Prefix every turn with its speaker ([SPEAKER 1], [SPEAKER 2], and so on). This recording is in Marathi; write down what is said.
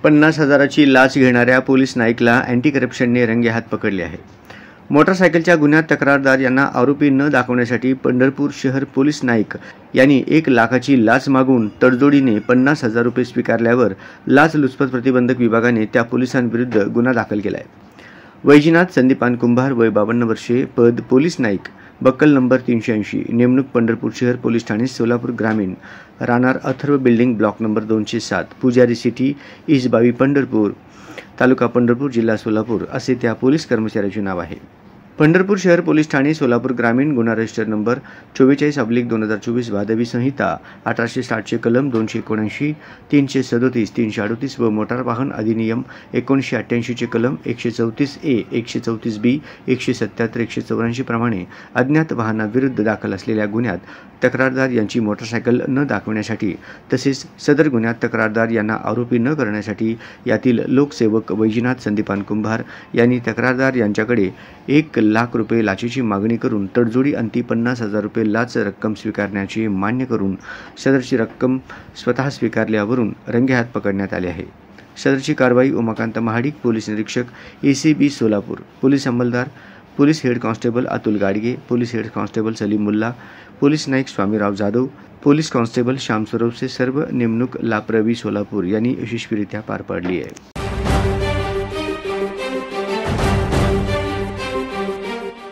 [SPEAKER 1] 50,000ची लाच घेणाऱ्या पोलीस नाईकला अँटी करप्शनने रंगेहात पकडले आहे। मोटारसायकलच्या गुन्ह्यात तक्रारदार यांना आरोपी न दाखवण्यासाठी पंढरपूर शहर पोलीस नाईक यांनी 1 लाखाची लाच मागून तडजोडीने 50,000 रुपये स्वीकारल्यावर लाचलुचपत प्रतिबंधक विभागाने त्या पोलिसांविरुद्ध गुन्हा दाखल केला आहे। वैजनाथ संदीपान कुंभार, वय 52 वर्षे, पद पोलीस नाईक, बक्कल नंबर 380, नेमणूक पंढरपूर शहर पोलीस ठाणे सोलापूर ग्रामीण, राहणार अथर्व बिल्डिंग ब्लॉक नंबर 207, पुजारी सिटी, इसबावी पंढरपूर, तालुका पंढरपूर, जिल्हा सोलापूर असे त्या पोलीस कर्मचाऱ्याचे नाव आहे। पंढरपूर शहर पोलीस ठाणे सोलापूर ग्रामीण गुन्हा रजिस्टर नंबर 44/2024 भादवी संहिता 1860 चे कलम 279, 337, 338 व मोटार वाहन अधिनियम 1988 चे कलम 134A, 134B, 177, 184 प्रमाणे अज्ञात वाहनाविरुद्ध दाखल असलेल्या गुन्ह्यात तक्रारदार यांची मोटारसायकल न दाखवण्यासाठी तसेच सदर गुन्ह्यात तक्रारदार यांना आरोपी न करण्यासाठी यातील लोकसेवक वैजनाथ संदीपान कुंभार यांनी तक्रारदार यांच्याकडे 1 लाख रुपये लाचेची मागणी करून तडजोडी अंती 50,000 रुपये लाच रक्कम स्वीकारण्याचे मान्य करून सदरची रक्कम स्वतः स्वीकारल्यावरून रंगेहात पकडण्यात आले आहे। सदरची कारवाई उमाकांत महाडिक, पोलीस निरीक्षक ACB सोलापूर, पोलीस अंमलदार police head constable Atul Gadge, police head constable Salim Mulla, police नाईक स्वामीराव जाधव, पोलीस कॉन्स्टेबल श्याम सरोसे सर्व नेमणूक लाप्रवी सोलापूर यांनी यशस्वीरित्या पार पाडली आहे।